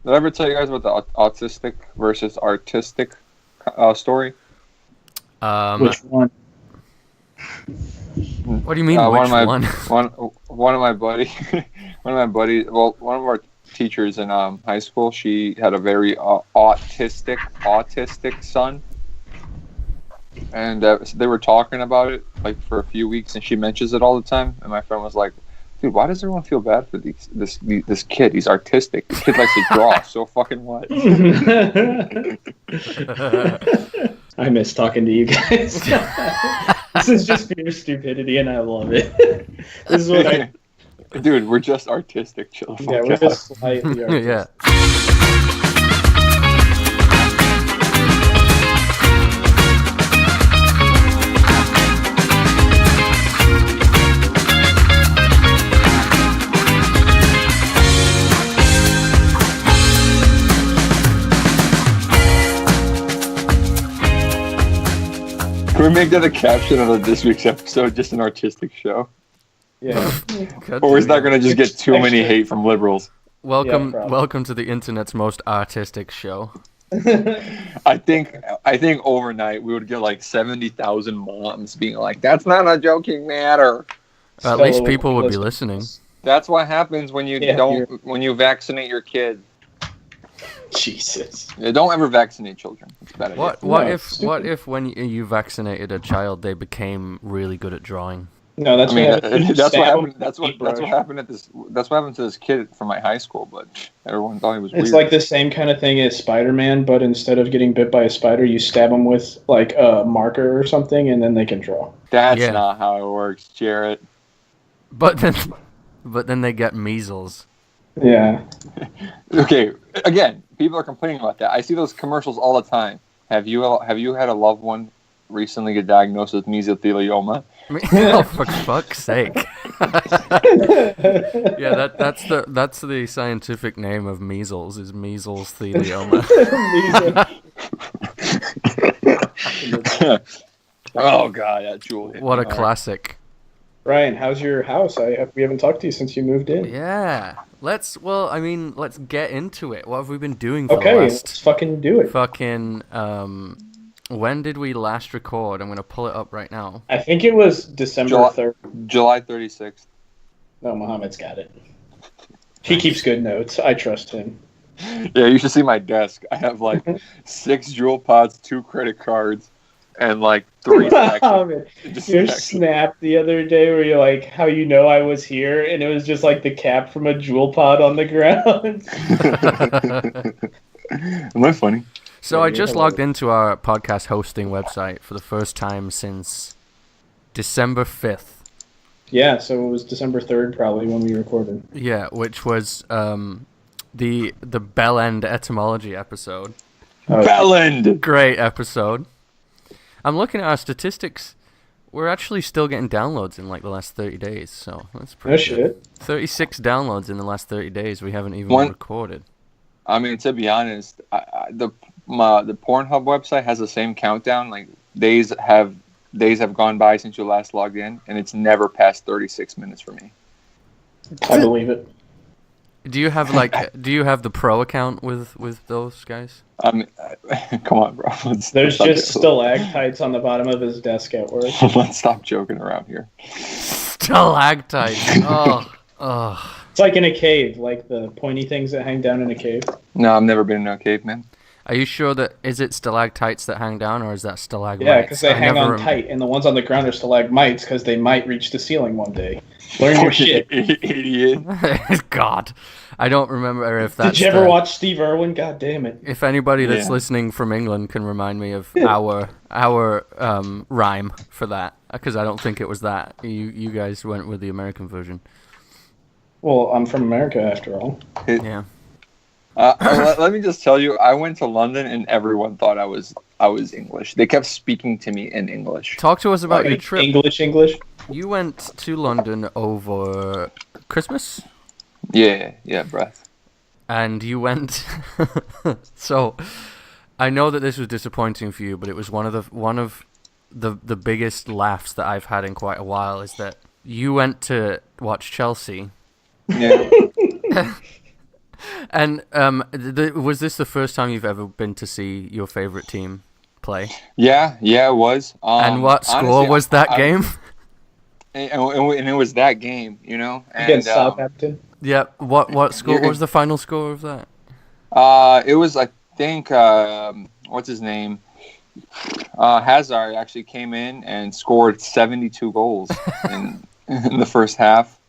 Did I ever tell you guys about the autistic versus artistic story? Which one? What do you mean? Which one? One of my buddies. Well, one of our teachers in high school. She had a very autistic son, and they were talking about it like for a few weeks, and she mentions it all the time. And my friend was like, "Dude, why does everyone feel bad for this kid? He's artistic. This kid likes to draw. So fucking what?" I miss talking to you guys. This is just pure stupidity, and I love it. This is what Dude, we're just artistic. Chill. Yeah, we're just slightly artistic. Yeah. Can we make that a caption of this week's episode? Just an artistic show. Yeah. Or is that going to just get too many hate from liberals? Welcome to the internet's most artistic show. I think overnight we would get like 70,000 moms being like, "That's not a joking matter." At least people would be listening. That's what happens when you when you vaccinate your kid. Jesus. Yeah, don't ever vaccinate children. It's a bad idea. What if when you vaccinated a child they became really good at drawing? No, that's what happened. That's what happened That's what happened to this kid from my high school. But everyone thought he was weird. It's like the same kind of thing as Spider-Man, but instead of getting bit by a spider, you stab them with like a marker or something, and then they can draw. That's not how it works, Jarrett. But then they get measles. Yeah. Okay. Again, people are complaining about that. I see those commercials all the time. Have you had a loved one recently get diagnosed with measlestheleoma? Oh, for fuck's sake! Yeah, that's the scientific name of measles is measlestheleoma. Oh god, that jewel. What a classic. Ryan, how's your house? We haven't talked to you since you moved in. Yeah. Let's get into it. What have we been doing for the last... Okay, let's fucking do it. When did we last record? I'm going to pull it up right now. I think it was December 3rd. July 36th. No, Muhamed's got it. He keeps good notes. I trust him. Yeah, you should see my desk. I have like 6 jewel pods, 2 credit cards, and like 3 Your snap the other day where you're like, how you know I was here, and it was just like the cap from a jewel pod on the ground. Am I funny? So I just logged into our podcast hosting website for the first time since December 5th. Yeah, so it was December 3rd probably when we recorded. Yeah, which was the Bell End etymology episode. Bell End! Great episode. I'm looking at our statistics. We're actually still getting downloads in like the last 30 days, so that's pretty good. Shit. 36 downloads in the last 30 days. We haven't even recorded. I mean, to be honest, the Pornhub website has the same countdown. Like days have gone by since you last logged in, and it's never past 36 minutes for me. I believe it. Do you have the pro account with those guys? Come on, bro. There's just stalactites on the bottom of his desk at work. Let's stop joking around here. Stalactites. Oh. It's like in a cave, like the pointy things that hang down in a cave. No, I've never been in a cave, man. Are you sure is it stalactites that hang down, or is that stalagmites? Yeah, because they hang on tight, and the ones on the ground are stalagmites because they might reach the ceiling one day. Learn your shit. Idiot. God. I don't remember if that's... Did you ever watch Steve Irwin? God damn it. If anybody that's listening from England can remind me of our rhyme for that, because I don't think it was that. You guys went with the American version. Well, I'm from America after all. Yeah. Let me just tell you, I went to London and everyone thought I was English. They kept speaking to me in English. Talk to us about your trip. English? You went to London over Christmas? Yeah, breath. And you went... So, I know that this was disappointing for you, but it was one of the biggest laughs that I've had in quite a while, is that you went to watch Chelsea. Yeah. And was this the first time you've ever been to see your favorite team play? Yeah, it was. And what score honestly, was that game? And it was that game, you know. And, Against Southampton. Yeah. What score? What was the final score of that? It was, I think, what's his name? Hazard actually came in and scored 72 goals in the first half.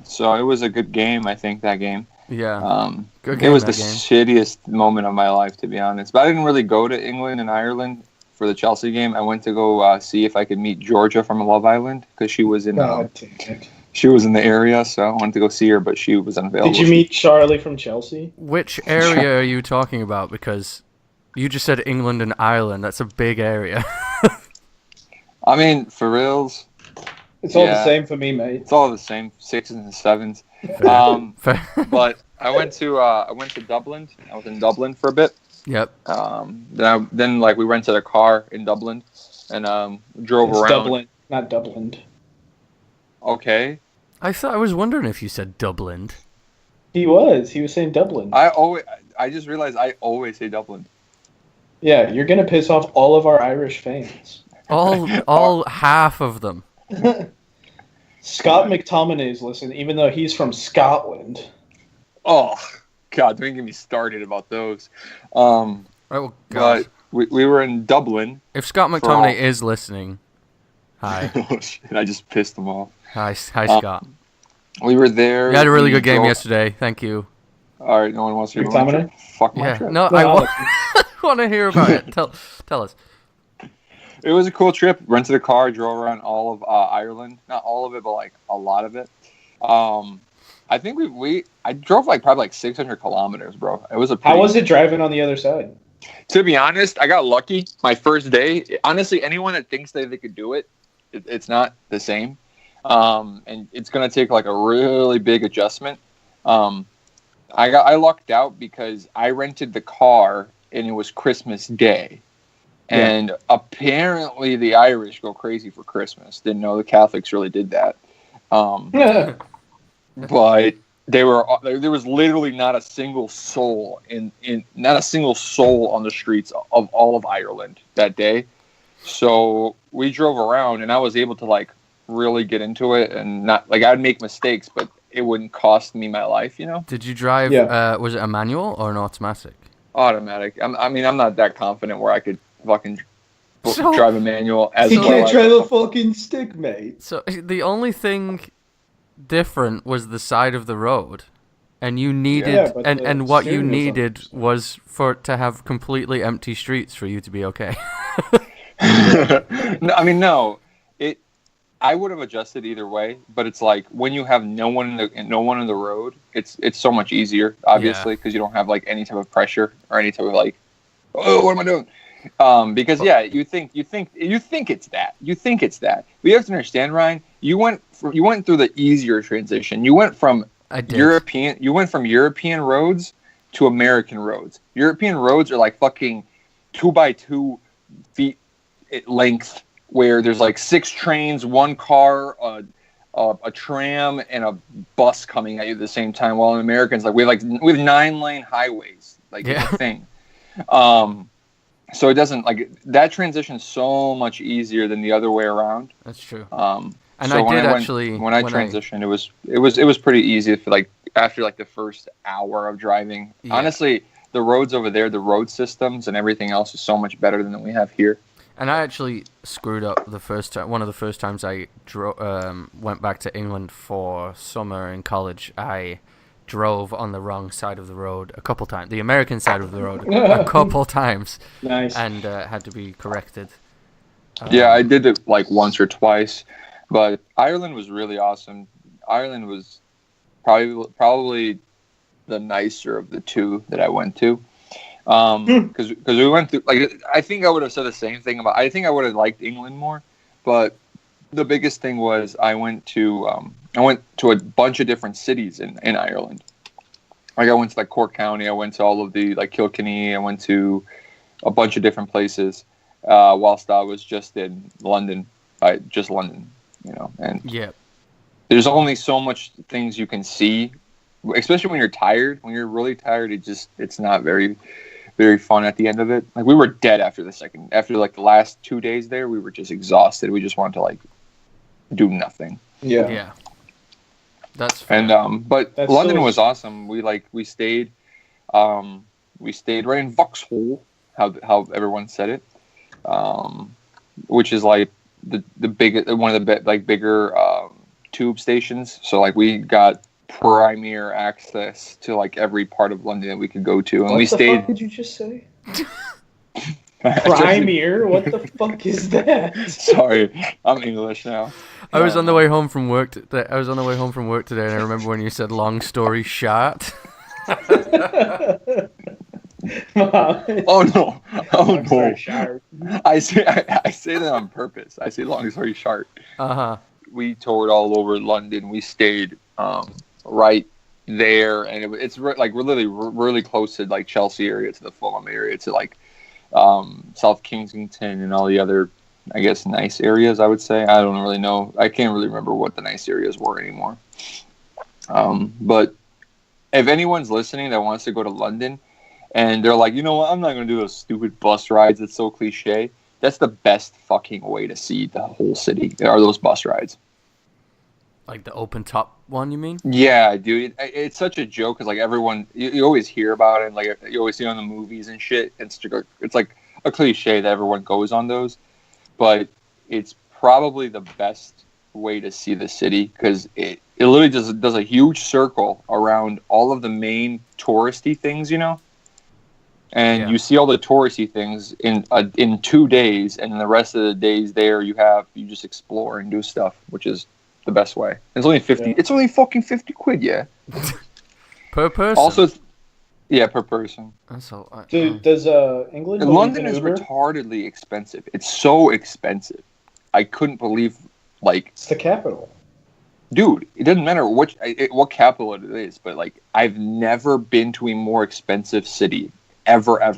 So it was a good game, I think, that game. Yeah. Good game, it was the shittiest moment of my life, to be honest. But I didn't really go to England and Ireland for the Chelsea game. I went to go see if I could meet Georgia from Love Island because she was in she was in the area, so I wanted to go see her, but she was unavailable. Did you meet Charlie from Chelsea? Which area are you talking about? Because you just said England and Ireland. That's a big area. I mean, for reals. It's all the same for me, mate. It's all the same, 6s and 7s. But I went to Dublin. I was in Dublin for a bit. Yep. Then we rented a car in Dublin and drove around. Dublin, not Dublin. Okay. I was wondering if you said Dublin. He was saying Dublin. I just realized I always say Dublin. Yeah, you're gonna piss off all of our Irish fans. All half of them. Scott McTominay's listening, even though he's from Scotland. Oh God, don't get me started about those. Right, well, but we were in Dublin. If Scott McTominay is listening, hi. And I just pissed him off. Hi, Scott. We were there. You had a really good game yesterday. Thank you. All right, no one wants to hear about it. Fuck my trip. No, I want to hear about it. Tell us. It was a cool trip. Rented a car, drove around all of Ireland. Not all of it, but a lot of it. I think I drove probably 600 kilometers, bro. It was How was it driving on the other side? To be honest, I got lucky. My first day, honestly, anyone that thinks they could do it, it's not the same. And it's gonna take a really big adjustment. I lucked out because I rented the car and it was Christmas Day. And apparently the Irish go crazy for Christmas. Didn't know the Catholics really did that. But there was literally not a single soul not a single soul on the streets of all of Ireland that day. So we drove around and I was able to really get into it and not I'd make mistakes, but it wouldn't cost me my life, you know? Did you drive, was it a manual or an automatic? Automatic. I'm not that confident where I could fucking drive a manual as well. He can't drive a fucking stick, mate. So the only thing different was the side of the road, and you needed and what you needed was to have completely empty streets for you to be okay. No. I would have adjusted either way, but it's when you have no one in the road, it's so much easier, obviously, because you don't have any type of pressure or any type of oh, what am I doing? Because you think it's that. You think it's that. But you have to understand, Ryan. You went through the easier transition. You went from European roads to American roads. European roads are fucking 2x2 feet length, where there's 6 trains, 1 car, a tram, and a bus coming at you at the same time. While in Americans, we have 9-lane highways, it's a thing. So it doesn't that transition is so much easier than the other way around. That's true. And so when I transitioned, it was pretty easy for after the first hour of driving. Yeah. Honestly, the roads over there, the road systems and everything else is so much better than we have here. And I actually screwed up the first time. One of the first times I went back to England for summer in college, I drove on the wrong side of the road a couple times. The American side of the road a couple times. Nice. And had to be corrected. I did it once or twice, but Ireland was really awesome. Ireland was probably the nicer of the two that I went to. Because we went through I think I would have said the same thing I think I would have liked England more, but the biggest thing was I went to a bunch of different cities in Ireland. I went to Cork County, I went to all of the Kilkenny, I went to a bunch of different places whilst I was just in London, you know. And there's only so much things you can see especially when you're tired. When you're really tired, it's not very, very fun at the end of it. Like we were dead after the last 2 days there. We were just exhausted. We just wanted to like do nothing. Yeah. That's fair. And but London was awesome. We stayed right in Vauxhall, how everyone said it, which is like the big one of the bigger tube stations. So like we got premier access to like every part of London that we could go to, and we stayed. What did you just say? Premier? What the fuck is that? Sorry, I'm English now. I was on the way home from work. I was on the way home from work today, and I remember when you said "long story short." Oh no! Oh no! I say that on purpose. I say long story short. We toured all over London. We stayed right there, and it's like we're literally really close to like Chelsea area, to the Fulham area, to like South Kensington and all the other, I guess, nice areas. I would say I don't really know. I can't really remember what the nice areas were anymore. But if anyone's listening that wants to go to London, and they're like, you know what, I'm not going to do those stupid bus rides. It's so cliche. That's the best fucking way to see the whole city, are those bus rides. Like the open top one, you mean? Yeah, dude. It's such a joke because like everyone, you always hear about it. Like you always see it on the movies and shit. It's like a cliche that everyone goes on those. But it's probably the best way to see the city because it literally does a huge circle around all of the main touristy things, you know? And you see all the touristy things in 2 days, and then the rest of the days there you just explore and do stuff, which is the best way. It's only 50. Yeah. It's only fucking 50 quid, yeah. Per person. Also, per person. That's all. Dude, does England? London is retardedly expensive. It's so expensive. I couldn't believe it's the capital. Dude, it doesn't matter what capital it is, but like I've never been to a more expensive city. Ever. I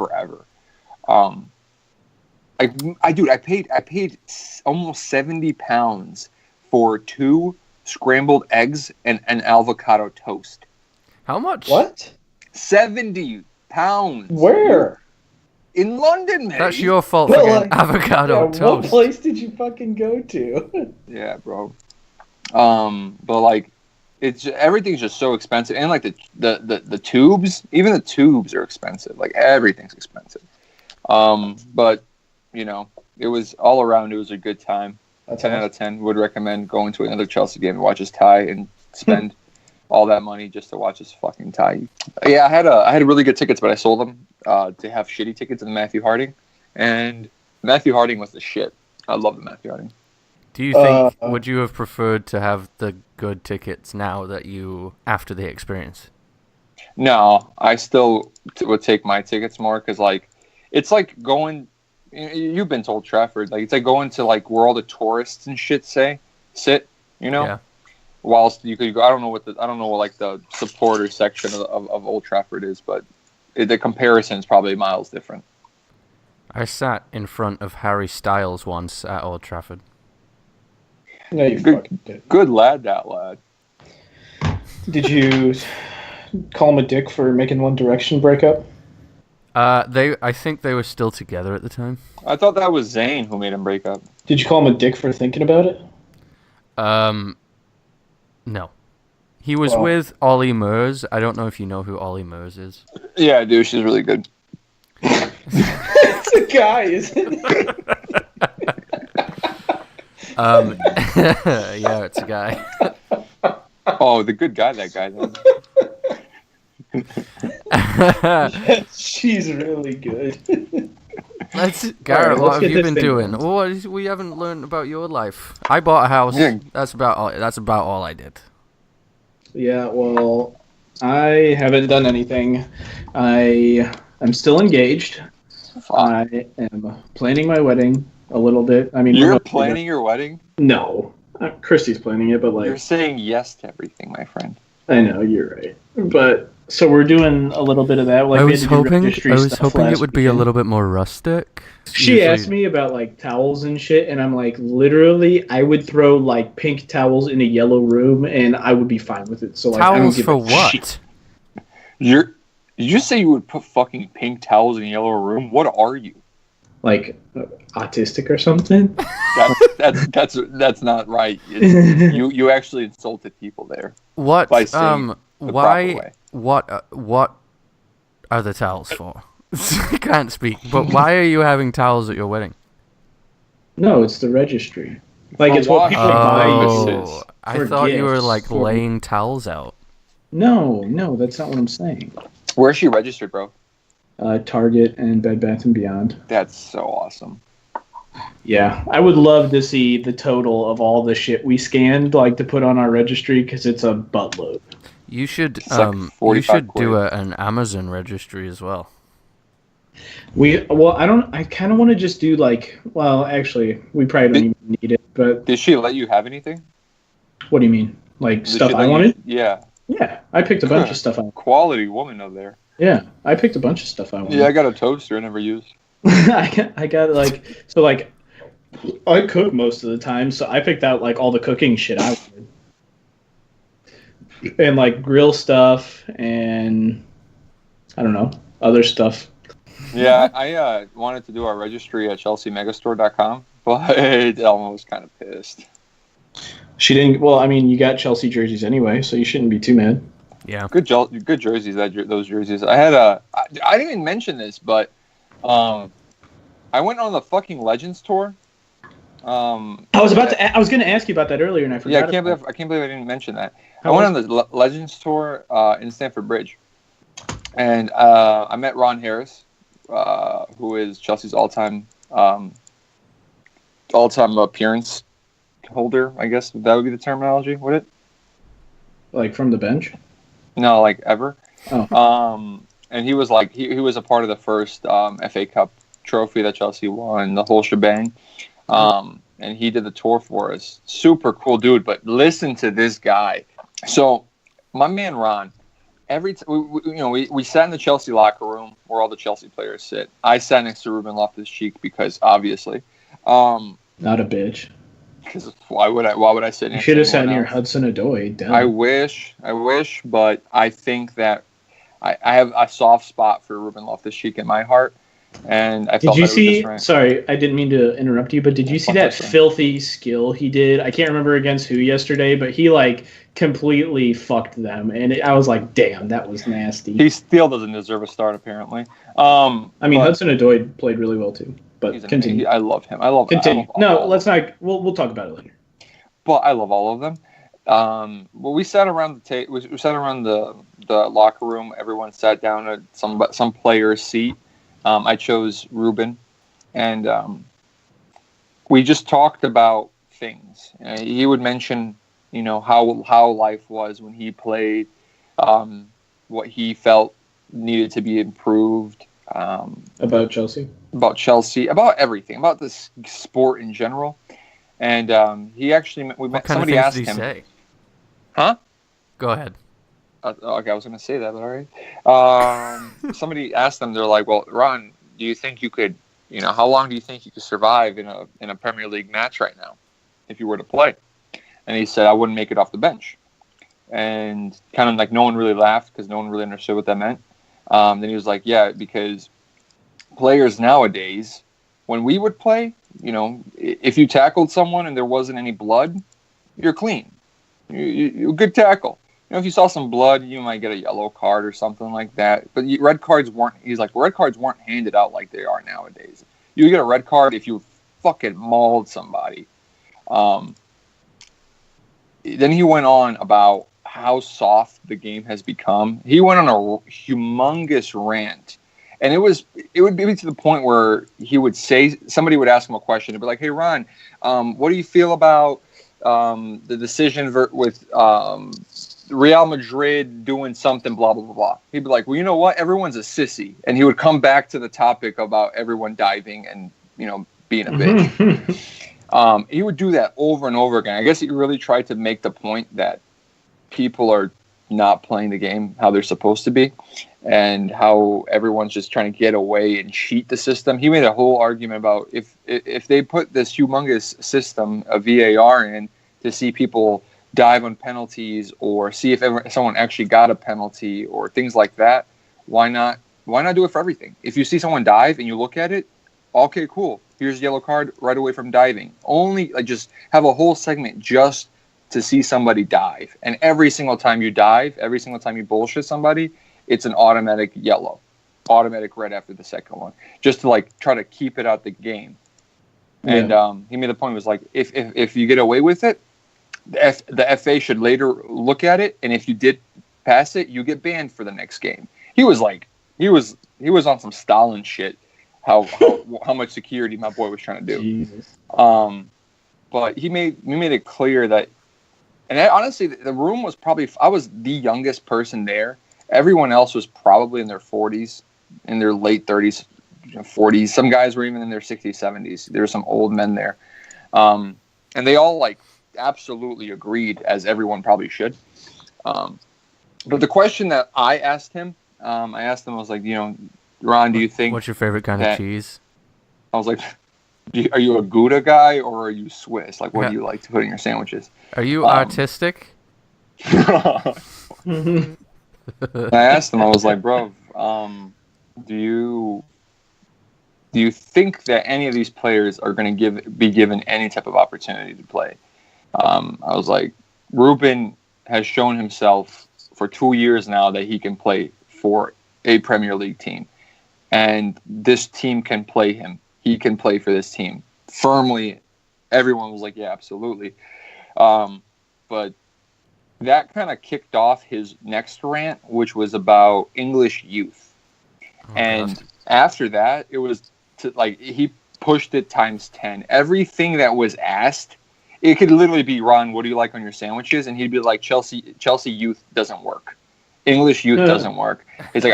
paid almost £70 for 2 scrambled eggs and an avocado toast. How much? What? £70. Where? In London, man. That's your fault for getting avocado toast. What place did you fucking go to? Yeah, bro. But like, everything's just so expensive, and like the tubes, even the tubes are expensive. Like everything's expensive. But you know, it was all around. It was a good time. 10 out of 10 would recommend going to another Chelsea game and watch us tie and spend all that money just to watch us fucking tie. Yeah, I had really good tickets, but I sold them to have shitty tickets in Matthew Harding, and Matthew Harding was the shit. I love the Matthew Harding. Do you think would you have preferred to have the good tickets now that after the experience? No, I still would take my tickets more because like it's like going. You've been to Old Trafford, like it's like going to like where all the tourists and shit sit, you know. Yeah. Whilst you could go, I don't know what the supporter section of Old Trafford is, but the comparison is probably miles different. I sat in front of Harry Styles once at Old Trafford. No, you fucking did. Good lad, that lad. Did you call him a dick for making One Direction break up? I think they were still together at the time. I thought that was Zayn who made him break up. Did you call him a dick for thinking about it? No. He was with Ollie Murs. I don't know if you know who Ollie Murs is. Yeah, I do. She's really good. It's a guy, isn't it? Yeah, it's a guy. Oh, the good guy, that guy then. She's really good. Garrett, what have you been doing? We haven't learned about your life. I bought a house. Yeah. That's about all I did. Yeah, well, I haven't done anything. I'm still engaged. I am planning my wedding a little bit. I mean, you're planning your wedding? No, Christy's planning it, but like you're saying yes to everything, my friend. I know you're right, but So we're doing a little bit of that. Like I we was had to do hoping registry stuff it last would be a weekend. little bit more rustic. She Usually- asked me about like towels and shit, and I'm like, literally, I would throw like pink towels in a yellow room, and I would be fine with it. So like, I don't towels give for a what? shit. Did you say you would put fucking pink towels in a yellow room? What are you? Like autistic or something. That's not right. You actually insulted people there. What? By saying the proper way. What are the towels for? I can't speak. But why are you having towels at your wedding? No, it's the registry. Like For it's what people buy. purposes. I for thought you were gifts, like for- laying towels out. No, that's not what I'm saying. Where's she registered, bro? Target and Bed Bath and Beyond. That's so awesome. Yeah, I would love to see the total of all the shit we scanned, like to put on our registry, because it's a buttload. You should It's like you 45 should do quid. an Amazon registry as well. I kind of want to just do like, well, actually, we probably don't even need it. But Did she let you have anything? what do you mean? Like Did stuff she I let you- wanted? Yeah. Yeah, I picked a bunch of stuff I wanted. Quality woman over there. Yeah, I picked a bunch of stuff I wanted. Yeah, I got a toaster I never used. I got like so like I cook most of the time, so I picked out like all the cooking shit I wanted. And like grill stuff and I don't know, other stuff. Yeah, I wanted to do our registry at chelseamegastore.com, but Elma was kind of pissed. She didn't. Well, I mean, you got Chelsea jerseys anyway, so you shouldn't be too mad. Yeah. Good jerseys. Those jerseys. I had I didn't even mention this, but I went on the fucking Legends tour. I was going to ask you about that earlier, and I forgot. Yeah, I can't believe I didn't mention that. I How went on the Legends tour in Stamford Bridge, and I met Ron Harris, who is Chelsea's all-time appearance holder. I guess that would be the terminology. Would it? Like from the bench? No, like ever. Oh. And he was like he was a part of the first FA Cup trophy that Chelsea won, the whole shebang. And he did the tour for us. Super cool dude. But listen to this guy. So my man Ron, we sat in the Chelsea locker room where all the Chelsea players sit. I sat next to Ruben Loftus-Cheek because obviously, Not a bitch. because why would I sit You next should to have sat anyone near else? Hudson Odoi. Damn. I wish, but I think that I have a soft spot for Ruben Loftus-Cheek in my heart, and I Did felt you that it was see? just right. Sorry, I didn't mean to interrupt you, but did you see that filthy skill he did? I can't remember against who yesterday, but he like completely fucked them, and I was like, "Damn, that was nasty." He still doesn't deserve a start, apparently. I mean, but Hudson Odoi played really well too. But he's continue. I love him. I love. Continue. I love No, all let's not. We'll talk about it later. But I love all of them. Well, we sat around the we sat around the locker room. Everyone sat down at some player's seat. I chose Ruben, and we just talked about things. He would mention, how life was when he played, what he felt needed to be improved. About Chelsea, about everything, about this sport in general. And somebody asked him. Say? Huh? Go ahead. Okay, I was going to say that, but all right. Somebody asked them, they're like, well, Ron, do you think you could, how long do you think you could survive in a Premier League match right now if you were to play? And he said, I wouldn't make it off the bench. And kind of like no one really laughed because no one really understood what that meant. Then he was like, yeah, because players nowadays, when we would play, if you tackled someone and there wasn't any blood, you're clean. You good tackle. If you saw some blood, you might get a yellow card or something like that. But red cards weren't handed out like they are nowadays. You get a red card if you fucking mauled somebody. Then he went on about how soft the game has become. He went on a humongous rant. And it would be to the point where he would say, somebody would ask him a question. He'd be like, hey, Ron, what do you feel about the decision with Real Madrid doing something, blah, blah, blah, blah. He'd be like, well, you know what? Everyone's a sissy. And he would come back to the topic about everyone diving and, being a bitch. He would do that over and over again. I guess he really tried to make the point that people are not playing the game how they're supposed to be, and how everyone's just trying to get away and cheat the system. He made a whole argument about if they put this humongous system of VAR in to see people dive on penalties or see if someone actually got a penalty or things like that, why not do it for everything? If you see someone dive and you look at it, okay, cool. Here's a yellow card right away from diving. Only just have a whole segment just to see somebody dive. And every single time you dive, every single time you bullshit somebody, it's an automatic yellow, automatic red after the second one, just to try to keep it out the game. Yeah. And he made the point, was if you get away with it, the FA should later look at it, and if you did pass it, you get banned for the next game. He was on some Stalin shit. How much security my boy was trying to do. Jesus. But he made it clear that, and honestly, the room was probably, I was the youngest person there. Everyone else was probably in their 40s, in their late 30s, 40s. Some guys were even in their 60s, 70s. There were some old men there, and they all absolutely agreed, as everyone probably should. But the question that I asked him, I was like, Ron, do you think... What's your favorite kind of cheese? I was like, are you a Gouda guy or are you Swiss? What do you like to put in your sandwiches? Are you artistic? I asked him, I was like, bro, do you think that any of these players are going to be given any type of opportunity to play? I was like, Ruben has shown himself for 2 years now that he can play for a Premier League team. And this team can play him. He can play for this team. Firmly, everyone was like, yeah, absolutely. But that kind of kicked off his next rant, which was about English youth. After that, it was he pushed it times 10. Everything that was asked, it could literally be, Ron, what do you like on your sandwiches? And he'd be like, Chelsea youth doesn't work. English youth doesn't work. It's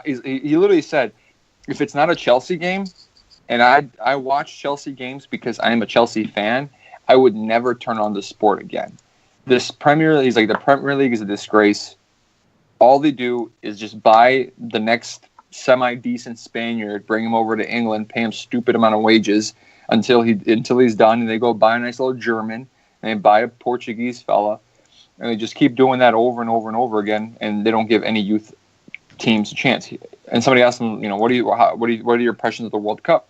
he literally said, if it's not a Chelsea game, and I watch Chelsea games because I am a Chelsea fan, I would never turn on the sport again. This Premier League, the Premier League is a disgrace. All they do is just buy the next semi-decent Spaniard, bring him over to England, pay him stupid amount of wages until he's done, and they go buy a nice little German, and they buy a Portuguese fella, and they just keep doing that over and over and over again, and they don't give any youth teams a chance. And somebody asked him, what are your impressions of the World Cup?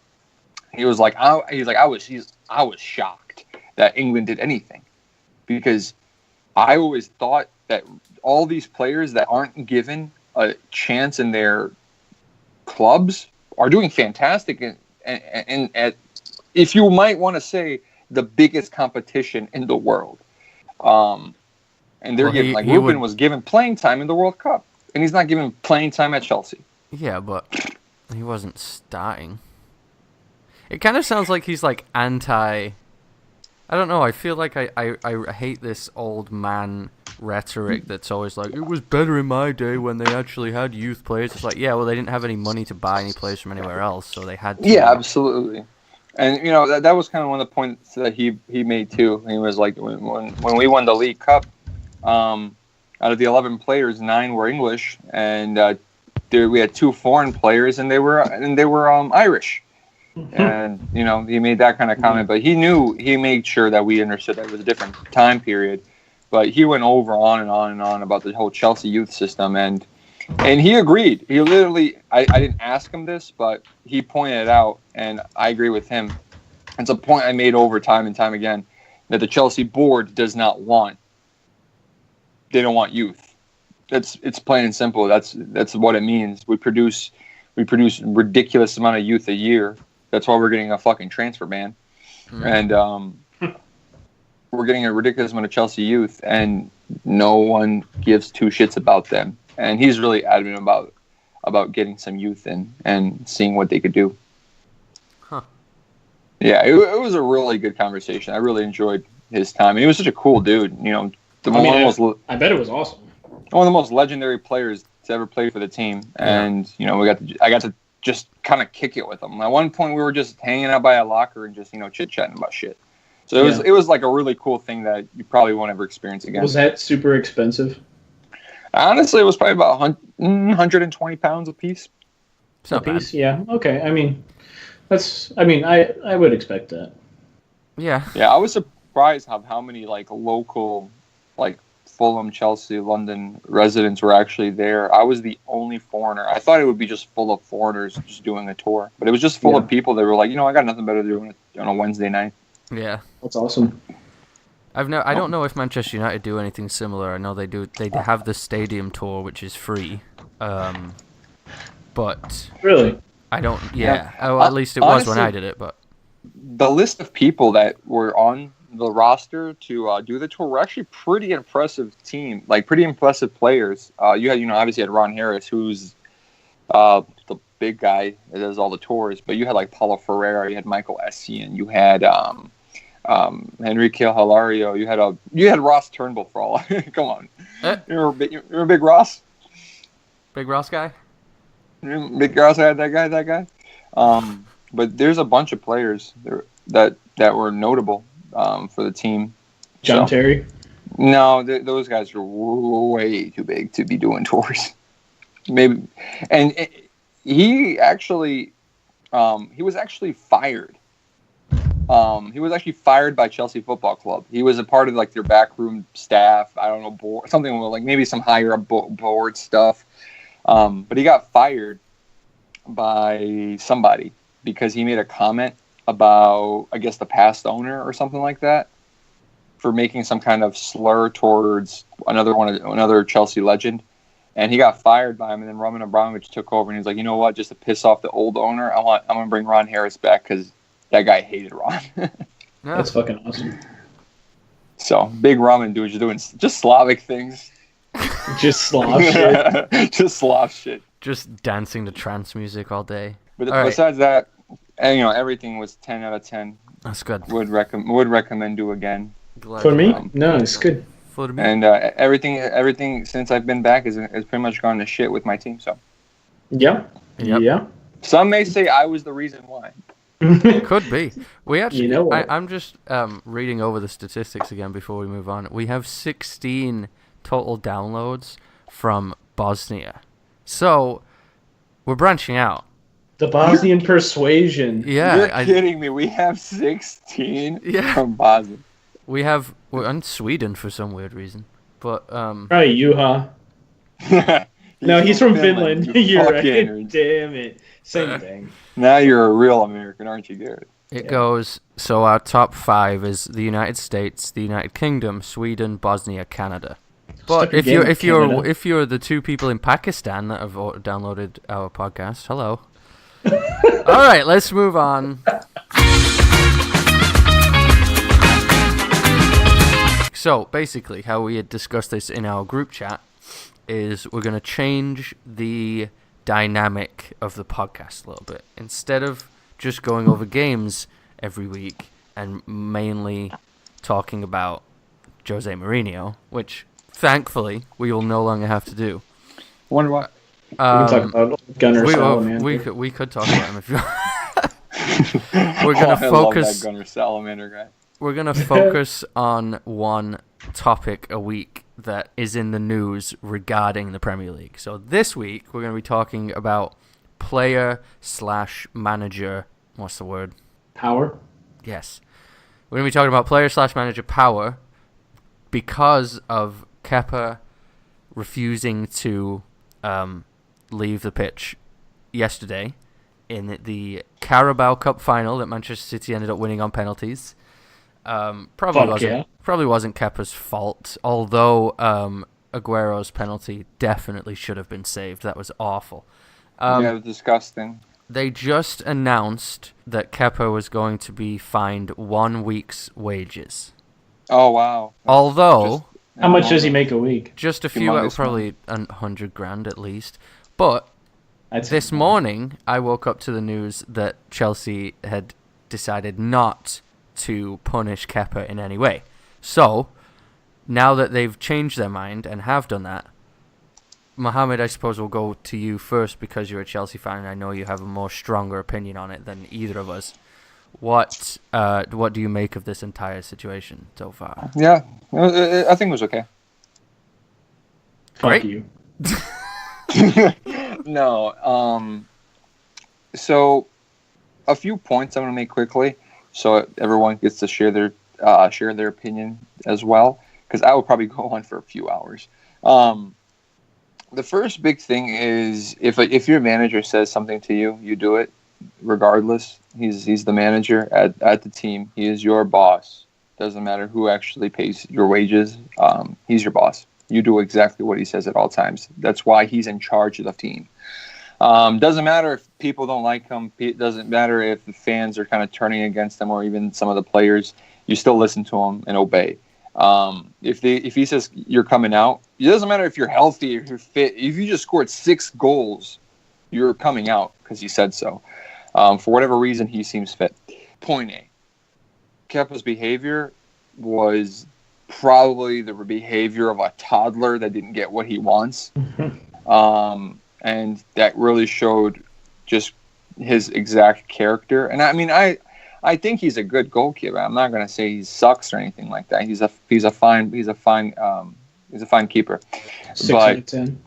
He was like, I was shocked that England did anything, because I always thought that all these players that aren't given a chance in their clubs are doing fantastic, and at, if you might want to say, the biggest competition in the world. And they're Ruben was given playing time in the World Cup, and he's not given playing time at Chelsea. Yeah, but he wasn't starting. It kind of sounds like he's anti. I don't know. I feel like I hate this old man rhetoric that's always it was better in my day when they actually had youth players. It's yeah, well, they didn't have any money to buy any players from anywhere else, so they had to. Yeah, absolutely. And that was kind of one of the points that he made too. He was like, when we won the League Cup, out of the 11 players, 9 were English, and we had 2 foreign players, and they were Irish. And he made that kind of comment, but he made sure that we understood that it was a different time period. But he went on and on about the whole Chelsea youth system, and he agreed. He literally, I didn't ask him this, but he pointed it out, and I agree with him. It's a point I made over time and time again, that the Chelsea board does not want. They don't want youth. It's plain and simple. That's what it means. We produce ridiculous amount of youth a year. That's why we're getting a fucking transfer ban, and we're getting a ridiculous amount of Chelsea youth, and no one gives 2 shits about them. And he's really adamant about getting some youth in and seeing what they could do. Huh. Yeah, it was a really good conversation. I really enjoyed his time, and he was such a cool dude. I bet it was awesome. One of the most legendary players to ever play for the team, and I got to just kind of kick it with him. At one point, we were just hanging out by a locker and just chit chatting about shit. So it was a really cool thing that you probably won't ever experience again. Was that super expensive? Honestly, it was probably about 120 pounds a piece. It's not bad. Yeah. Okay. I mean, I would expect that. Yeah. Yeah, I was surprised how many like local, like Fulham, Chelsea, London residents were actually there. I was the only foreigner. I thought it would be just full of foreigners just doing a tour, but it was just full of people that were like, I got nothing better to do on a Wednesday night. Yeah. That's awesome. I don't know if Manchester United do anything similar. I know they do. They have the stadium tour, which is free. But Really, I don't. Yeah. Oh, at least it was when I did it. But the list of people that were on the roster to do the tour were actually pretty impressive team, like pretty impressive players. You had, obviously had Ron Harris, who's the big guy that does all the tours, but you had like Paulo Ferreira, you had Michael Essien, you had Enrique Hilario, you had Ross Turnbull for all. Come on, you're a big Ross. Big Ross guy. Big Ross had that guy. But there's a bunch of players there that were notable for the team. John Terry. No, those guys are way too big to be doing tours. Maybe, and he actually, he was actually fired. He was actually fired by Chelsea Football Club. He was a part of like their backroom staff. I don't know, board, something like maybe some higher up board stuff. But he got fired by somebody because he made a comment about, I guess, the past owner or something like that, for making some kind of slur towards another Chelsea legend. And he got fired by him, and then Roman Abramovich took over, and he was like, you know what, just to piss off the old owner, I'm going to bring Ron Harris back because that guy hated Ron. That's fucking awesome. So, big Roman dude, you're doing just Slavic things. Just Slav shit. Just Slav shit. Just dancing to trance music all day. But all besides that, and, everything was 10 out of 10. That's good. Would recommend do again. Glad For me? No, it's good. For me. And everything since I've been back has pretty much gone to shit with my team. So. Yeah. Yep. Yeah. Some may say I was the reason why. Could be. We actually. You know what? I'm just reading over the statistics again before we move on. We have 16 total downloads from Bosnia, so we're branching out. The Bosnian persuasion. Yeah, You're kidding me. We have 16 from Bosnia. We're in Sweden for some weird reason, but Probably Juha. No, he's from Finland. You're right. Damn it. Same thing. Now you're a real American, aren't you, Garrett? It goes, so our top 5 is the United States, the United Kingdom, Sweden, Bosnia, Canada. But if you're the 2 people in Pakistan that have downloaded our podcast, hello. All right, let's move on. So basically, how we had discussed this in our group chat is we're going to change the dynamic of the podcast a little bit. Instead of just going over games every week and mainly talking about Jose Mourinho, which thankfully we will no longer have to do. Wonder why. We can talk about Gunnar Salamander. We could talk about him if you want. We're going to focus. I love that Gunnar Salamander guy. We're going to focus on one topic a week that is in the news regarding the Premier League. So this week, we're going to be talking about player/manager. What's the word? Power? Yes. We're going to be talking about player/manager power because of Kepa refusing to leave the pitch yesterday in the Carabao Cup Final that Manchester City ended up winning on penalties. Probably wasn't Kepa's fault, although Aguero's penalty definitely should have been saved. That was awful. Yeah, it was disgusting. They just announced that Kepa was going to be fined 1 week's wages. Oh, wow. Although... How much does he make a week? Just a few, probably $100,000 at least. But this morning, I woke up to the news that Chelsea had decided not to punish Kepa in any way. So, now that they've changed their mind and have done that, Muhamed, I suppose we'll go to you first because you're a Chelsea fan and I know you have a more stronger opinion on it than either of us. What do you make of this entire situation so far? Yeah, I think it was okay. Fuck Great. you. No. So a few points I'm going to make quickly, so everyone gets to share their opinion as well, because I will probably go on for a few hours. The first big thing is if your manager says something to you, you do it regardless. He's the manager at the team. He is your boss. Doesn't matter who actually pays your wages. He's your boss. You do exactly what he says at all times. That's why he's in charge of the team. Doesn't matter if people don't like him. It doesn't matter if the fans are kind of turning against him or even some of the players. You still listen to him and obey. If he says you're coming out, it doesn't matter if you're healthy or if you're fit. If you just scored 6 goals, you're coming out because he said so. For whatever reason, he seems fit. Point A. Kepa's behavior was probably the behavior of a toddler that didn't get what he wants. And that really showed just his exact character. And I mean, I think he's a good goalkeeper. I'm not going to say he sucks or anything like that. He's a fine keeper. 6 out of 10.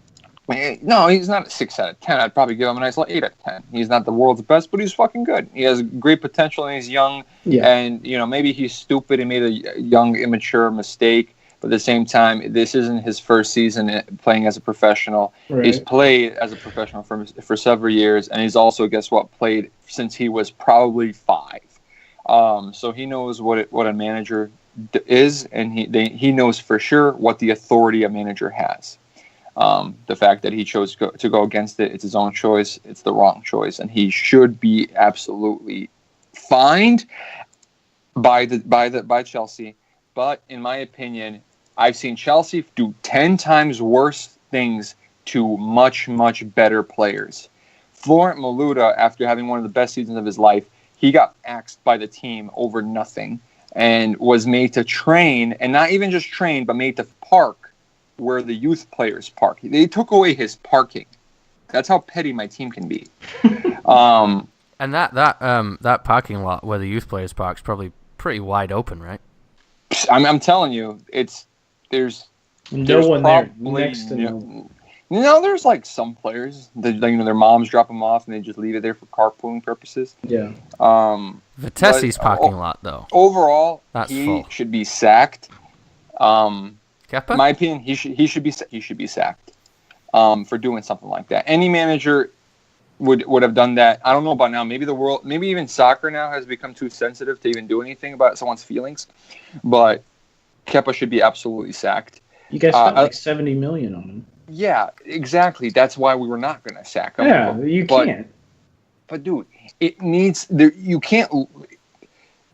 No, he's not a 6 out of 10. I'd probably give him a nice 8 out of 10. He's not the world's best, but he's fucking good. He has great potential and he's young. Yeah. And, maybe he's stupid and made a young, immature mistake. But at the same time, this isn't his first season playing as a professional. Right. He's played as a professional for several years. And he's also, guess what, played since he was probably 5. So he knows what a manager is. And he knows for sure what the authority a manager has. The fact that he chose to go against it's his own choice. It's the wrong choice, and he should be absolutely fined by Chelsea. But in my opinion, I've seen Chelsea do 10 times worse things to much, much better players. Florent Malouda, after having one of the best seasons of his life, he got axed by the team over nothing and was made to train, and not even just train, but made to park where the youth players park. They took away his parking. That's how petty my team can be. And that parking lot where the youth players park is probably pretty wide open, right? I'm telling you, there's No one there. probably Next to no. No, there's like some players that their moms drop them off and they just leave it there for carpooling purposes. Yeah. Vitessi's parking lot, though. Overall, That's he full. should be sacked. Kepa? In my opinion, he should be sacked for doing something like that. Any manager would have done that. I don't know about now. Maybe even soccer now has become too sensitive to even do anything about someone's feelings. But Kepa should be absolutely sacked. You guys spent like $70 million on him. Yeah, exactly. That's why we were not going to sack him. Yeah, you can't. But dude, it needs you can't.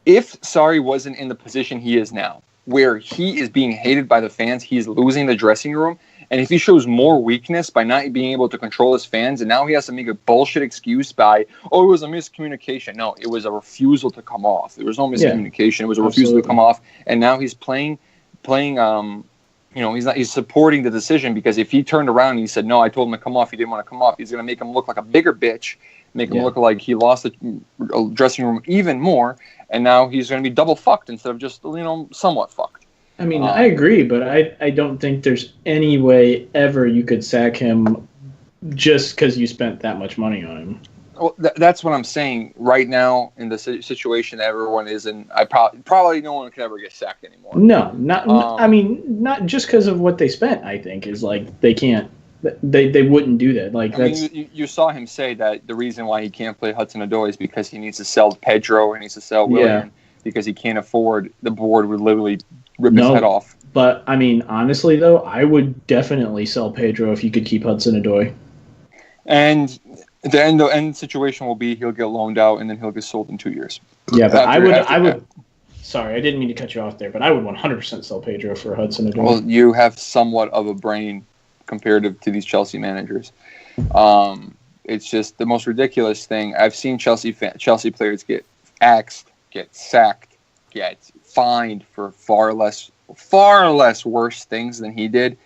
If Sarri wasn't in the position he is now, where he is being hated by the fans, he's losing the dressing room. And if he shows more weakness by not being able to control his fans, and now he has to make a bullshit excuse by, it was a miscommunication. No, it was a refusal to come off. There was no miscommunication. It was a refusal to come off. And now he's playing, he's supporting the decision, because if he turned around and he said, no, I told him to come off, he didn't want to come off, he's going to make him look like a bigger bitch, make him look like he lost the dressing room even more. And now he's going to be double fucked instead of just, somewhat fucked. I mean, I agree, but I don't think there's any way ever you could sack him just because you spent that much money on him. Well, that's what I'm saying. Right now, in the situation that everyone is in, probably no one can ever get sacked anymore. No, not just because of what they spent. I think is like they can't. They wouldn't do that. Like you saw him say that the reason why he can't play Hudson-Odoi is because he needs to sell Pedro and he needs to sell Willian because he can't afford. The board would literally rip his head off. But I mean, honestly though, I would definitely sell Pedro if you could keep Hudson-Odoi. And the end situation will be he'll get loaned out and then he'll get sold in 2 years. Yeah, but I would. Sorry, I didn't mean to cut you off there, but I would 100% sell Pedro for Hudson-Odoi. Well, you have somewhat of a brain comparative to these Chelsea managers. It's just the most ridiculous thing. I've seen Chelsea players get axed, get sacked, get fined for far less worse things than he did.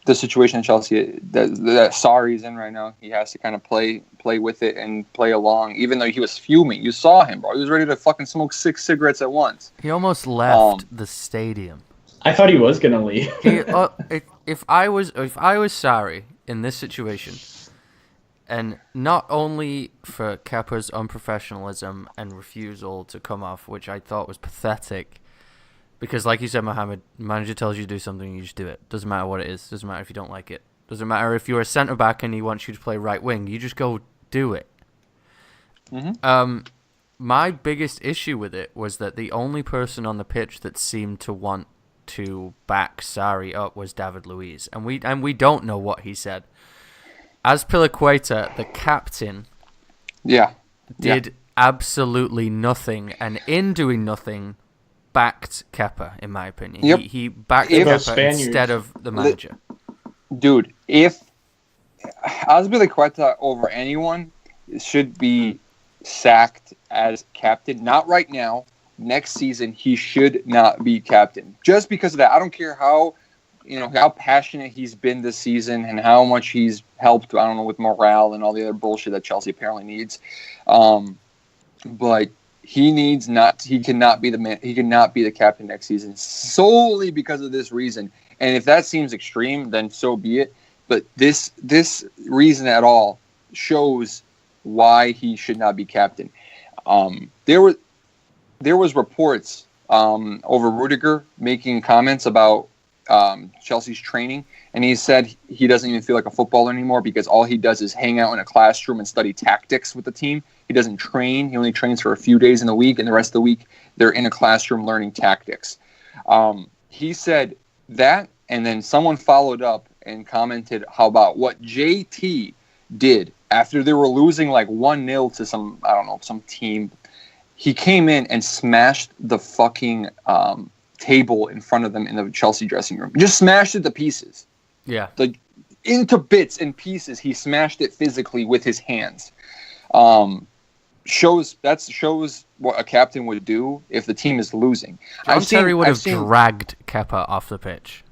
The situation in Chelsea that Sarri's in right now, he has to kind of play with it and play along, even though he was fuming. You saw him, bro. He was ready to fucking smoke 6 cigarettes at once. He almost left the stadium. I thought he was gonna leave. If I was Sarri in this situation, and not only for Kepa's unprofessionalism and refusal to come off, which I thought was pathetic, because like you said, Muhamed, manager tells you to do something, you just do it. Doesn't matter what it is. Doesn't matter if you don't like it. Doesn't matter if you're a centre back and he wants you to play right wing. You just go do it. Mm-hmm. My biggest issue with it was that the only person on the pitch that seemed to want to back Sarri up was David Luiz, and we don't know what he said. As Piliqueta, the captain, did absolutely nothing, and in doing nothing, backed Kepa, in my opinion. Yep. He backed Kepa instead of the manager. Dude, if Azpilicueta over anyone should be sacked as captain, not right now. Next season, he should not be captain. Just because of that, I don't care how passionate he's been this season and how much he's helped. I don't know, with morale and all the other bullshit that Chelsea apparently needs. But he cannot be the man. He cannot be the captain next season solely because of this reason. And if that seems extreme, then so be it. But this reason at all shows why he should not be captain. There was reports over Rudiger making comments about Chelsea's training, and he said he doesn't even feel like a footballer anymore because all he does is hang out in a classroom and study tactics with the team. He doesn't train. He only trains for a few days in the week, and the rest of the week they're in a classroom learning tactics. He said that, and then someone followed up and commented how about what JT did after they were losing like 1-0 to some team. He came in and smashed the fucking table in front of them in the Chelsea dressing room. Just smashed it to pieces. Yeah. Like into bits and pieces. He smashed it physically with his hands. Shows what a captain would do if the team is losing. Terry would have dragged Kepa off the pitch.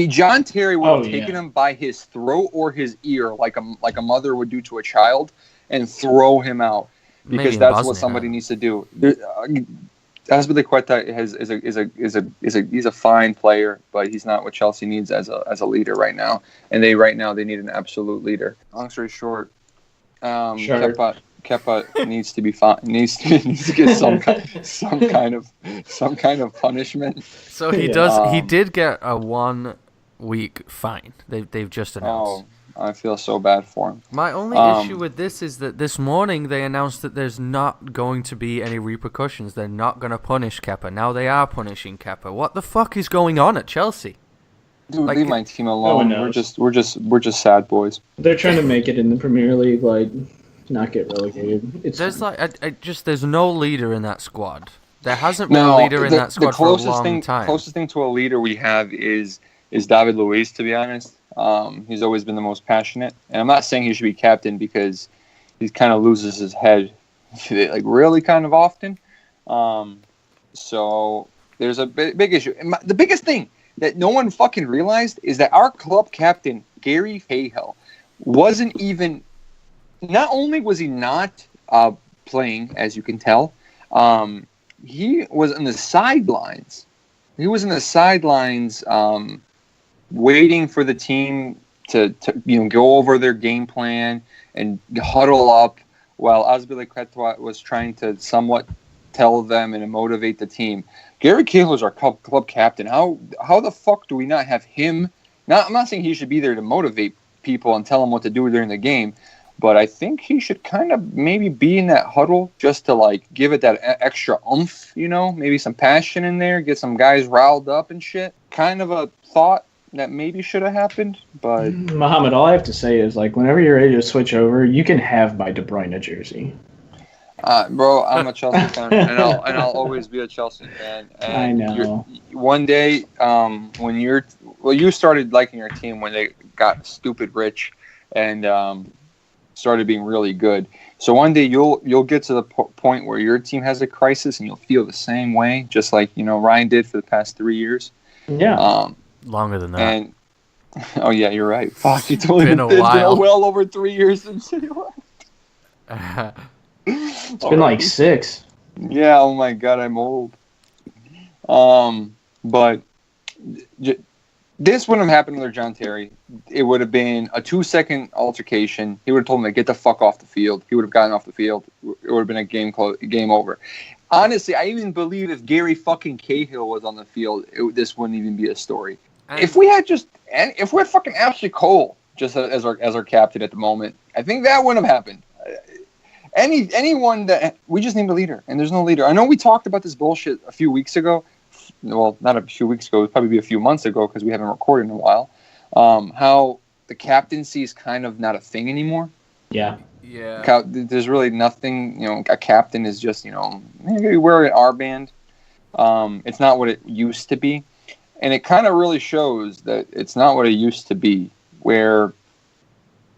John Terry would have taken him by his throat or his ear, like a mother would do to a child, and throw him out. Because that's what somebody needs to do. Azpilicueta he's a fine player, but he's not what Chelsea needs as a leader right now. And they need an absolute leader. Long story short, Kepa needs to be fine. Needs to get some kind of punishment. So he does. He did get a 1 week fine. They've just announced. I feel so bad for him. My only issue with this is that this morning they announced that there's not going to be any repercussions. They're not going to punish Kepa. Now they are punishing Kepa. What the fuck is going on at Chelsea? Dude, leave my team alone. We're just sad boys. They're trying to make it in the Premier League, like not get relegated. There's no leader in that squad. There hasn't been a leader in that squad for a long time. The closest thing to a leader we have is David Luiz, to be honest. He's always been the most passionate, and I'm not saying he should be captain because he kind of loses his head, like really kind of often. So there's a big issue. And the biggest thing that no one fucking realized is that our club captain Gary Cahill wasn't even. Not only was he not playing, as you can tell, he was in the sidelines. He was in the sidelines. Waiting for the team to go over their game plan and huddle up while Azpilicueta was trying to somewhat tell them and motivate the team. Gary Cahill is our club captain. How the fuck do we not have him? I'm not saying he should be there to motivate people and tell them what to do during the game, but I think he should kind of maybe be in that huddle just to like give it that extra oomph, maybe some passion in there, get some guys riled up and shit. Kind of a thought that maybe should have happened, but Muhamed, all I have to say is like whenever you're ready to switch over, you can have my De Bruyne jersey. Bro, I'm a Chelsea fan, and I'll always be a Chelsea fan. And I know. One day, when you started liking your team when they got stupid rich and started being really good. So one day you'll get to the point where your team has a crisis, and you'll feel the same way, just like Ryan did for the past 3 years. Yeah. Longer than that. And yeah, you're right. Fuck, you totally been a while. Been well over 3 years since he left. It's been like 6. Yeah. Oh my God, I'm old. But This wouldn't have happened under John Terry. It would have been a 2-second altercation. He would have told him to get the fuck off the field. He would have gotten off the field. It would have been a game over. Honestly, I even believe if Gary fucking Cahill was on the field, this wouldn't even be a story. If we had fucking Ashley Cole just as our captain at the moment, I think that wouldn't have happened. Anyone that we just need a leader, and there's no leader. I know we talked about this bullshit a few weeks ago. Well, not a few weeks ago. It would probably be a few months ago because we haven't recorded in a while. How the captaincy is kind of not a thing anymore. Yeah. There's really nothing. A captain is just you wear an R-band. It's not what it used to be, and it kind of really shows that it's not what it used to be. Where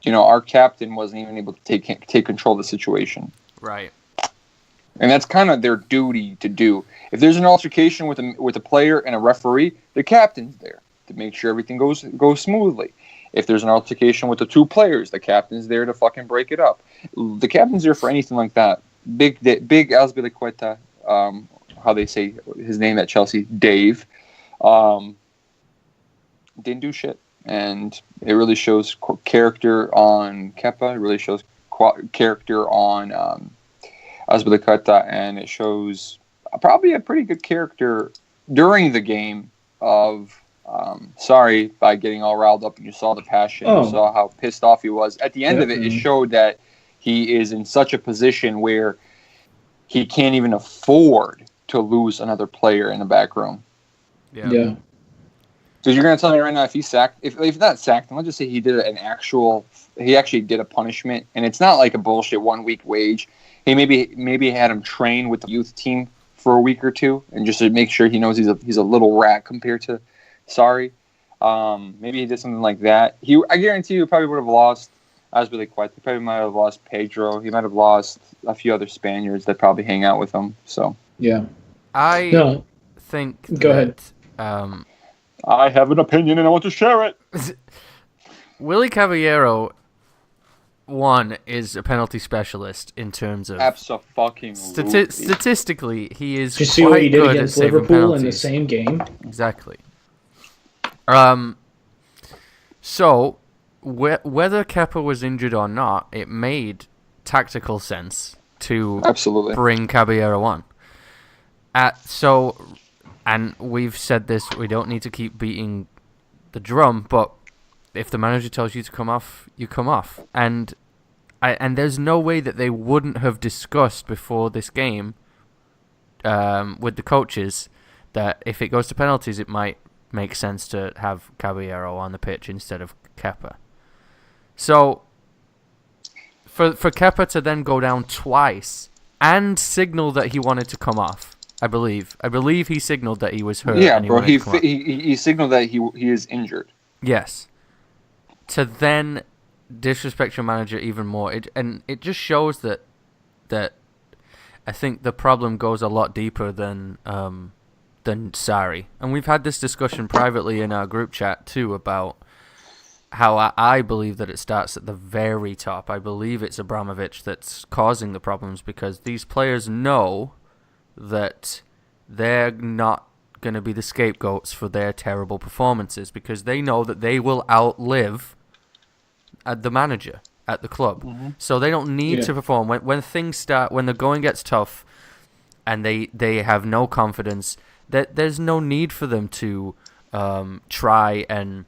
our captain wasn't even able to take control of the situation. Right. And that's kind of their duty to do. If there's an altercation with a player and a referee, the captain's there to make sure everything goes smoothly. If there's an altercation with the two players, the captain's there to fucking break it up. The captain's there for anything like that. Big Azpilicueta, how they say his name at Chelsea, Dave, didn't do shit. And it really shows character on Kepa. It really shows character on Azpilicueta, and it shows probably a pretty good character during the game of Sarri by getting all riled up, and you saw the passion. You saw how pissed off he was. At the end of it showed that he is in such a position where he can't even afford to lose another player in the back room. Yeah. So you're going to tell me right now if not sacked him, let's just say he actually did a punishment, and it's not like a bullshit 1 week wage. He maybe had him train with the youth team for a week or two, and just to make sure he knows he's a little rat compared to Sarri. Maybe he did something like that. I guarantee you probably would have lost Azpilicueta. He probably might have lost Pedro. He might have lost a few other Spaniards that probably hang out with him. So yeah, I think. Go ahead. I have an opinion and I want to share it. Willie Caballero, one, is a penalty specialist in terms of statistically, he is just see what he did against Liverpool in the same game. Exactly. So whether Kepa was injured or not, it made tactical sense to bring Caballero on. And we've said this, we don't need to keep beating the drum, but if the manager tells you to come off, you come off. And there's no way that they wouldn't have discussed before this game with the coaches that if it goes to penalties, it might make sense to have Caballero on the pitch instead of Kepa. So for Kepa to then go down twice and signal that he wanted to come off, I believe he signaled that he was hurt. Yeah, bro. He signaled that he is injured. Yes. To then disrespect your manager even more, it just shows that I think the problem goes a lot deeper than Sarri. And we've had this discussion privately in our group chat too about how I believe that it starts at the very top. I believe it's Abramovich that's causing the problems because these players know that they're not going to be the scapegoats for their terrible performances because they know that they will outlive the manager at the club. Mm-hmm. So they don't need to perform. When things start, when the going gets tough and they have no confidence, there's no need for them to try and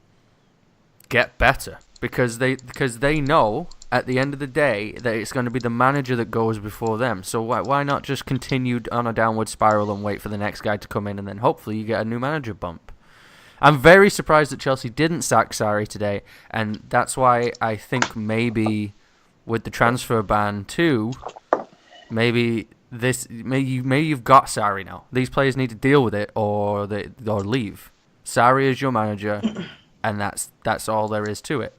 get better because they know at the end of the day that it's going to be the manager that goes before them. So why not just continue on a downward spiral and wait for the next guy to come in and then hopefully you get a new manager bump. I'm very surprised that Chelsea didn't sack Sarri today, and that's why I think maybe with the transfer ban too, maybe you've got Sarri now. These players need to deal with it or leave. Sarri is your manager, and that's all there is to it.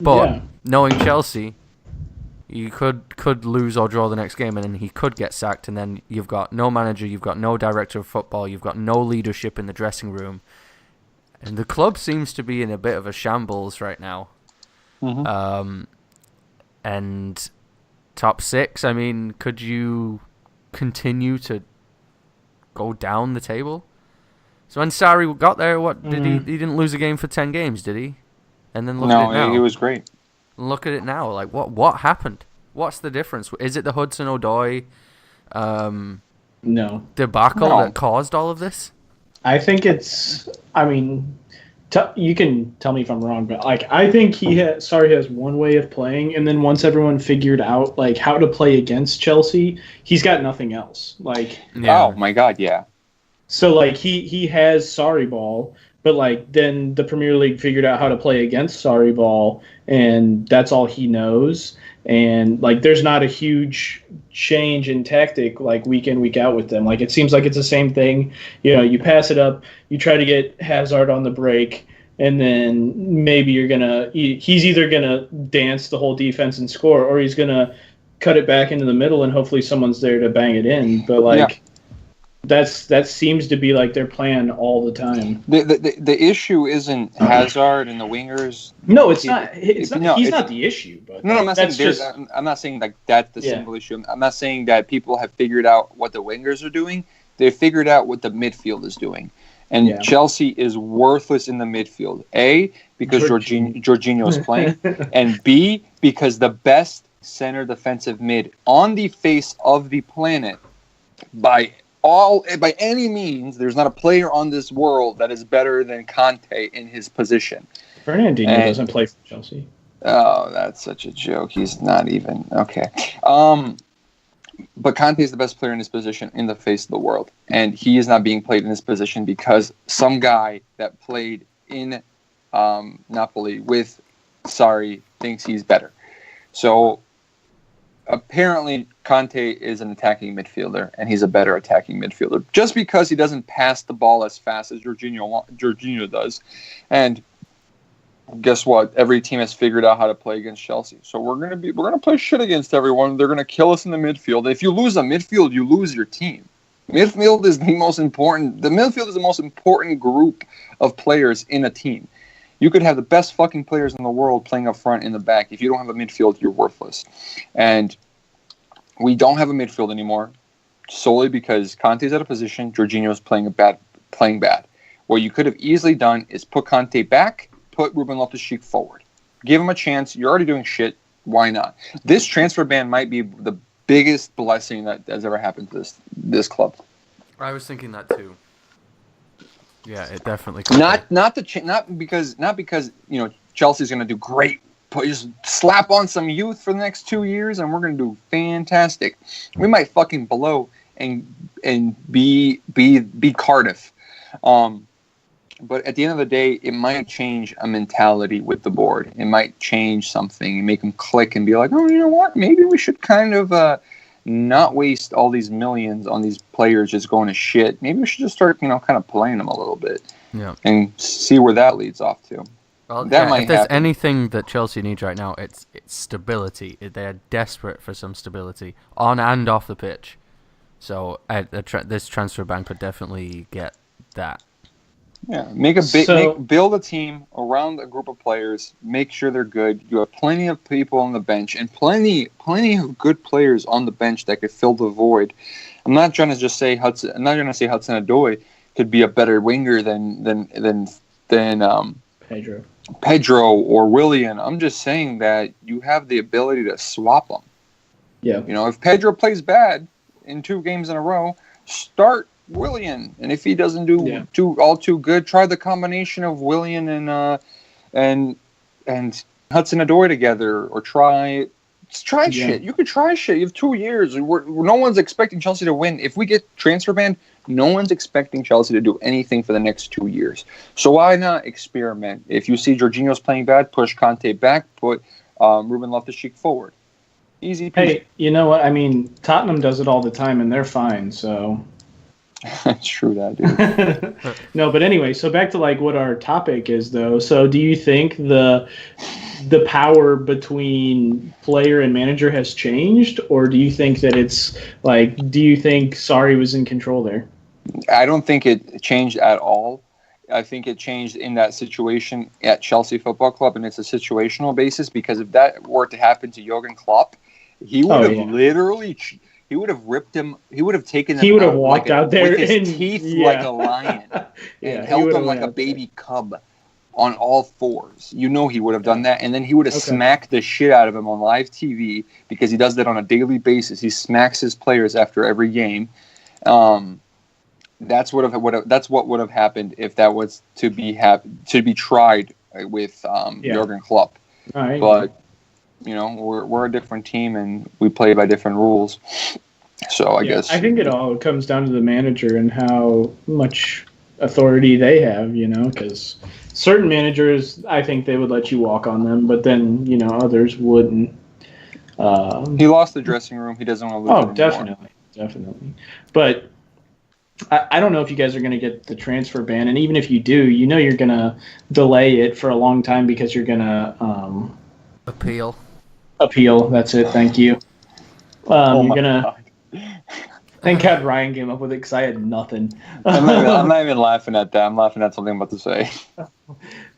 But knowing Chelsea, you could lose or draw the next game, and then he could get sacked, and then you've got no manager, you've got no director of football, you've got no leadership in the dressing room, and the club seems to be in a bit of a shambles right now. Mm-hmm. And top six, I mean, could you continue to go down the table? So when Sarri got there, what did he didn't lose a game for 10 games, did he? And then look at it now. No, he was great. Look at it now. Like what happened? What's the difference? Is it the Hudson-Odoi No. debacle that caused all of this? I think it's. I mean, you can tell me if I'm wrong, but like I think Sarri has one way of playing, and then once everyone figured out like how to play against Chelsea, he's got nothing else. Like, oh my God, yeah. So like he has Sarri ball, but like then the Premier League figured out how to play against Sarri ball, and that's all he knows. And like there's not a huge change in tactic like week in, week out with them. Like it seems like it's the same thing. You know, you pass it up, you try to get Hazard on the break, and then maybe he's either gonna dance the whole defense and score, or he's gonna cut it back into the middle and hopefully someone's there to bang it in. But like that seems to be like their plan all the time. The issue isn't Hazard and the wingers. No, it's not. He's not the issue. But no, I'm not saying I'm not saying like that's the single issue. I'm not saying that people have figured out what the wingers are doing. They figured out what the midfield is doing, and Chelsea is worthless in the midfield. A, because Jorginho is playing, and B, because the best center defensive mid on the face of the planet by any means, there's not a player on this world that is better than Conte in his position. Fernandinho doesn't play for Chelsea. Oh, that's such a joke. He's not even okay. But Conte is the best player in his position in the face of the world, and he is not being played in this position because some guy that played in Napoli with Sarri thinks he's better. So apparently Conte is an attacking midfielder, and he's a better attacking midfielder just because he doesn't pass the ball as fast as Jorginho does. And guess what? Every team has figured out how to play against Chelsea. So we're gonna play shit against everyone. They're gonna kill us in the midfield. If you lose the midfield, you lose your team. Midfield is the most important. The midfield is the most important group of players in a team. You could have the best fucking players in the world playing up front in the back. If you don't have a midfield, you're worthless. And we don't have a midfield anymore solely because Conte's out of position. Jorginho's playing bad. What you could have easily done is put Conte back, put Ruben Loftus-Cheek forward. Give him a chance. You're already doing shit. Why not? This transfer ban might be the biggest blessing that has ever happened to this club. I was thinking that too. Yeah, it definitely could. Not because Chelsea's going to do great. Just slap on some youth for the next 2 years, and we're going to do fantastic. We might fucking blow and be Cardiff. But at the end of the day, it might change a mentality with the board. It might change something and make them click and be like, oh, you know what? Maybe we should kind of not waste all these millions on these players just going to shit. Maybe we should just start, kind of playing them a little bit and see where that leads off to. Well, if there's anything that Chelsea needs right now, it's stability. They're desperate for some stability on and off the pitch. So this transfer ban could definitely get that. Yeah, build a team around a group of players. Make sure they're good. You have plenty of people on the bench and plenty of good players on the bench that could fill the void. I'm not trying to just say Hudson. I'm not going to say Hudson-Odoi could be a better winger than Pedro or Willian. I'm just saying that you have the ability to swap them. Yeah. If Pedro plays bad in 2 games in a row, start Willian, and if he doesn't do too good, try the combination of Willian and Hudson-Odoi together, or try shit. You could try shit. You have 2 years. No one's expecting Chelsea to win. If we get transfer banned, no one's expecting Chelsea to do anything for the next 2 years. So why not experiment? If you see Jorginho's playing bad, push Conte back, put Ruben Loftus-Cheek forward. Easy peasy. Hey, you know what? I mean, Tottenham does it all the time, and they're fine, so... That's true, that dude. No, but anyway, so back to what our topic is, though. So, do you think the power between player and manager has changed, or do you think that it's do you think Sarri was in control there? I don't think it changed at all. I think it changed in that situation at Chelsea Football Club, and it's a situational basis, because if that were to happen to Jurgen Klopp, he would have literally he would have ripped him. He would have taken him. He would have out walked out there with his and teeth yeah. like a lion and held him like a baby cub on all fours. You know he would have done that, and then he would have smacked the shit out of him on live TV because he does that on a daily basis. He smacks his players after every game. That's what would have happened if that was to be tried with Jurgen Klopp. Right. But we're a different team and we play by different rules. So I guess I think it all comes down to the manager and how much authority they have. Because certain managers, I think they would let you walk on them, but then others wouldn't. He lost the dressing room. He doesn't want to lose it anymore. Definitely. But I don't know if you guys are going to get the transfer ban, and even if you do, you're going to delay it for a long time because you're going to appeal. That's it. Thank you. You're going to. Thank God Ryan came up with it because I had nothing. I'm not even laughing at that. I'm laughing at something I'm about to say.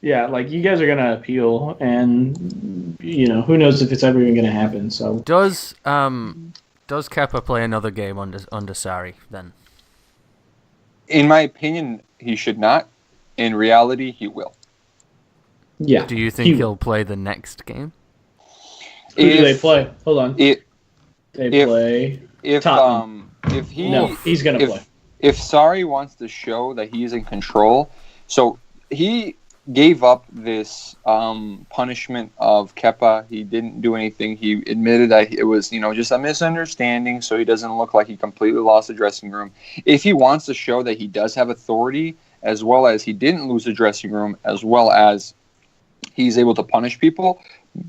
Yeah, you guys are going to appeal, and who knows if it's ever even going to happen. So does Kepa play another game under Sarri then? In my opinion, he should not. In reality, he will. Yeah. Do you think he'll play the next game? Who do they play? Hold on. They play Tottenham. He's going to play. If Sarri wants to show that he's in control, so he gave up this punishment of Kepa. He didn't do anything. He admitted that it was, just a misunderstanding, so he doesn't look like he completely lost the dressing room. If he wants to show that he does have authority, as well as he didn't lose the dressing room, as well as he's able to punish people,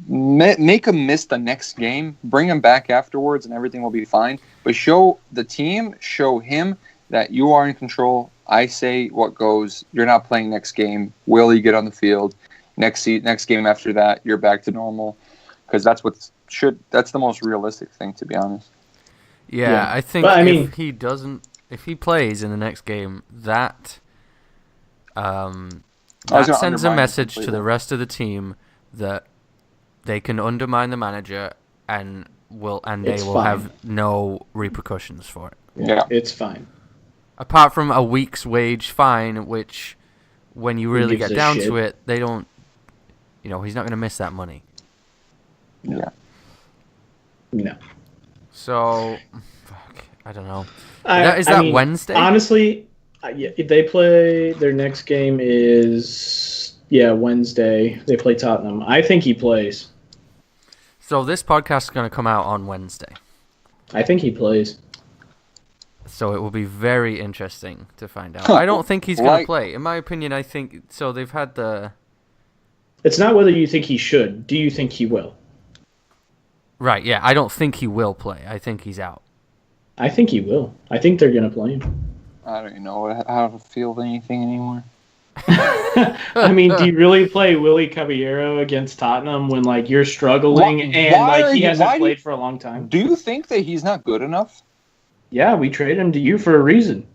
make him miss the next game, bring him back afterwards, and everything will be fine. But show the team, show him that you are in control. I say what goes. You're not playing next game. Will you get on the field? Next game after that, you're back to normal. Because that's the most realistic thing, to be honest. Yeah. I think if he plays in the next game, that sends a message to the rest of the team that they can undermine the manager and they will have no repercussions for it. Yeah, it's fine. Apart from a week's wage fine, which, when you really get down to it, they don't. He's not going to miss that money. Yeah. No. So, I don't know. Is that Wednesday? Honestly, they play. Their next game is Wednesday. They play Tottenham. I think he plays. So this podcast is going to come out on Wednesday. I think he plays. So it will be very interesting to find out. I don't think he's going to play. In my opinion, I think... So they've had the... It's not whether you think he should. Do you think he will? Right, yeah. I don't think he will play. I think he's out. I think he will. I think they're going to play him. I don't even know how to feel anything anymore. I mean, do you really play Willy Caballero against Tottenham when, you're struggling and, he hasn't played for a long time? Do you think that he's not good enough? Yeah, we traded him to you for a reason.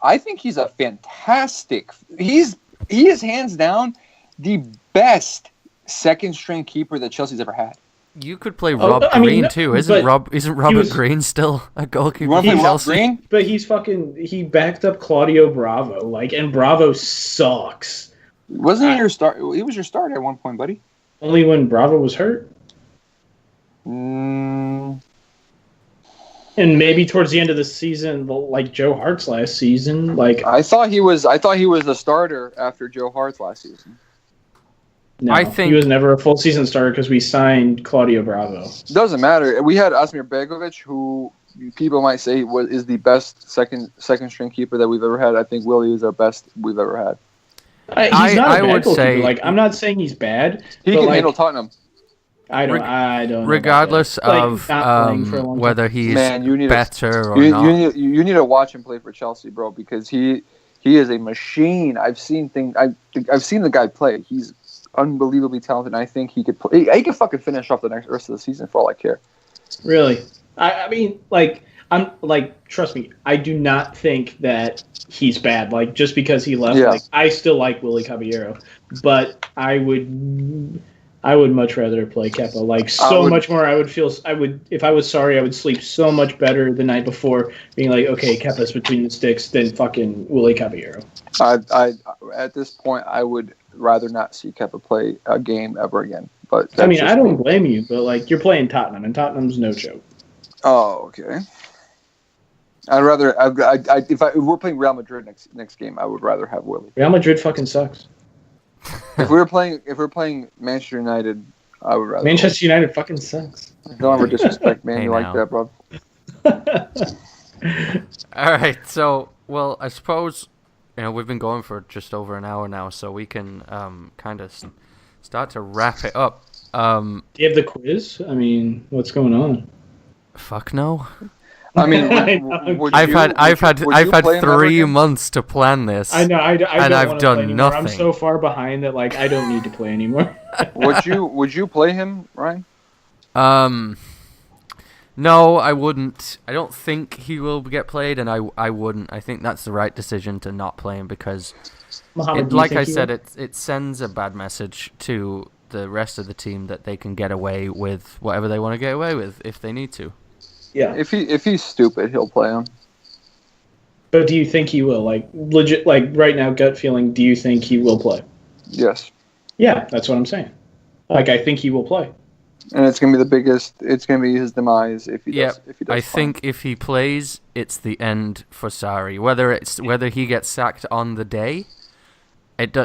I think he's a fantastic... He is hands down the best second-string keeper that Chelsea's ever had. You could play Rob Green, too. Isn't Robert Green still a goalkeeper? You want to play Rob Green? But he backed up Claudio Bravo, and Bravo sucks. Wasn't he your start? He was your starter at one point, buddy. Only when Bravo was hurt? And maybe towards the end of the season, like Joe Hart's last season, I thought he was the starter after Joe Hart's last season. No, I think he was never a full season starter because we signed Claudio Bravo. Doesn't matter. We had Asmir Begovic, who people might say is the best second string keeper that we've ever had. I think Willie is our best we've ever had. He's not a bad goalkeeper. I'm not saying he's bad. He can handle Tottenham. I don't. Regardless of whether he's better or not, you need to watch him play for Chelsea, bro, because he is a machine. I've seen the guy play. He's unbelievably talented. And I think he could play. He could fucking finish off the rest of the season for all I care. Really, I mean, trust me, I do not think that he's bad. Just because he left, I still like Willy Caballero, but I would I would much rather play Kepa. Like much more. I would if I was sorry, I would sleep so much better the night before, being like, okay, Kepa's between the sticks than fucking Willie Caballero. I at this point, I would rather not see Kepa play a game ever again. But I mean, I don't blame you, but like you're playing Tottenham, and Tottenham's no joke. Oh, okay. I'd rather. If we're playing Real Madrid next game, I would rather have Willie. Real Madrid fucking sucks. If we're playing Manchester United, I would rather. Manchester United fucking sucks. Don't ever disrespect Man U like that, bro. All right, so I suppose we've been going for just over an hour now, so we can kind of start to wrap it up. Do you have the quiz? I mean, what's going on? Fuck no. I mean, I've had 3 months to plan this. I know, and I've done nothing. I'm so far behind that like I don't need to play anymore. Would you play him, Ryan? No, I wouldn't. I don't think he will get played, and I wouldn't. I think that's the right decision to not play him because, like I said, it sends a bad message to the rest of the team that they can get away with whatever they want to get away with if they need to. Yeah. If he's stupid, he'll play him. But do you think he will? Like legit, like right now, gut feeling. Do you think he will play? Yes. Yeah, that's what I'm saying. Like I think he will play. And it's gonna be the biggest. It's gonna be his demise if he does. If he does. I think if he plays, it's the end for Sarri. Whether he gets sacked on the day, him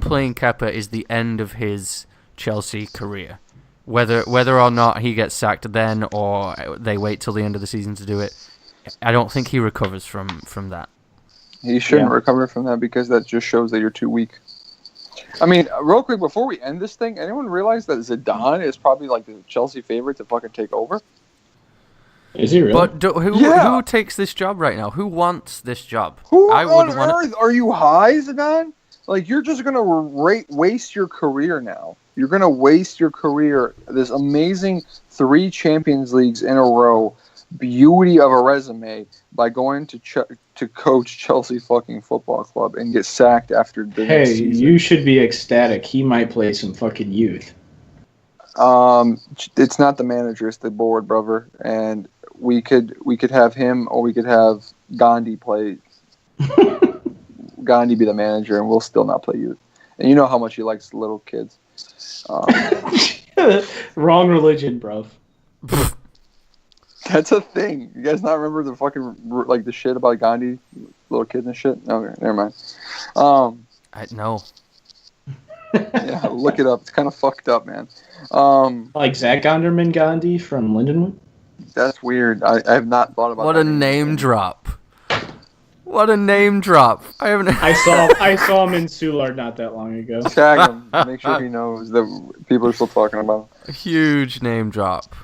playing Kepa is the end of his Chelsea career. Whether or not he gets sacked then or they wait till the end of the season to do it, I don't think he recovers from that. He shouldn't recover from that because that just shows that you're too weak. I mean, real quick, before we end this thing, anyone realize that Zidane is probably like the Chelsea favorite to fucking take over? Is he really? But who takes this job right now? Who wants this job? Who on earth are you high, Zidane? Like, you're just going to waste your career now. You're going to waste your career. This amazing 3 Champions Leagues in a row, beauty of a resume, by going to coach Chelsea fucking football club and get sacked after the next season. You should be ecstatic. He might play some fucking youth. It's not the manager, it's the board, brother. And we could have him, or we could have Gandhi play. Gandhi be the manager, and we'll still not play youth. And you know how much he likes little kids. Wrong religion, bro. That's a thing. You guys not remember the fucking like the shit about Gandhi, little kids and shit? Okay, never mind. I know. Yeah, look it up. It's kind of fucked up, man. Like Zach Gonderman Gandhi from Lindenwood. That's weird. I have not thought about. What a name drop! What a name drop! I saw him in Soulard not that long ago. Tag him. Make sure he knows that people are still talking about him. A huge name drop.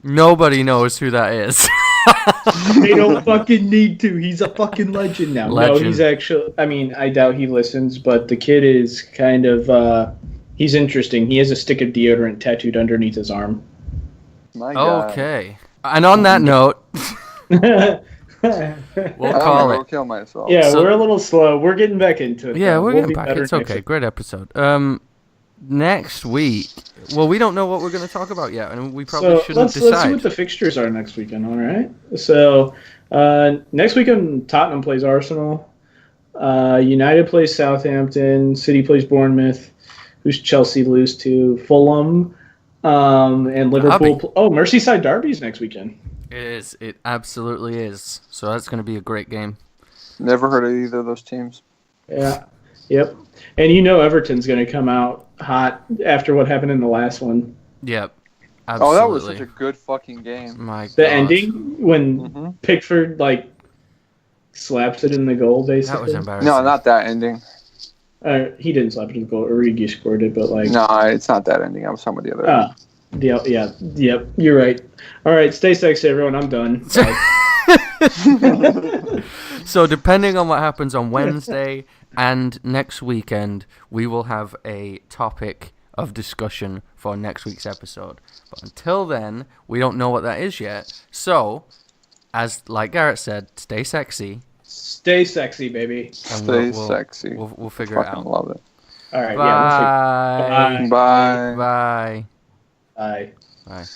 Nobody knows who that is. They don't fucking need to. He's a fucking legend now. No, he's actually... I mean, I doubt he listens, but the kid is kind of... he's interesting. He has a stick of deodorant tattooed underneath his arm. My God. Okay. And on that note... we'll call it. I'll kill myself. Yeah, we're a little slow. We're getting back into it. Yeah, we're getting back. It's okay. Great episode. Next week... Well, we don't know what we're going to talk about yet, and we probably shouldn't decide. Let's see what the fixtures are next weekend, all right? So, next weekend, Tottenham plays Arsenal. United plays Southampton. City plays Bournemouth. Who's Chelsea lose to? Fulham. And Liverpool. Merseyside Derby's next weekend. It is. It absolutely is. So that's going to be a great game. Never heard of either of those teams. Yeah. Yep. And you know Everton's going to come out hot after what happened in the last one. Yep. Absolutely. Oh, that was such a good fucking game. The ending when Pickford slaps it in the goal, basically. That was embarrassing. No, not that ending. He didn't slap it in the goal. Origi scored it, but No, it's not that ending. I was talking about the other ending. Yep. You're right. All right, stay sexy, everyone. I'm done. So depending on what happens on Wednesday and next weekend, we will have a topic of discussion for next week's episode. But until then, we don't know what that is yet. So, like Garrett said, stay sexy. Stay sexy, baby. Stay sexy. We'll figure it out. Love it. All right. Yeah. We'll Bye. Bye. Bye. Bye. Bye.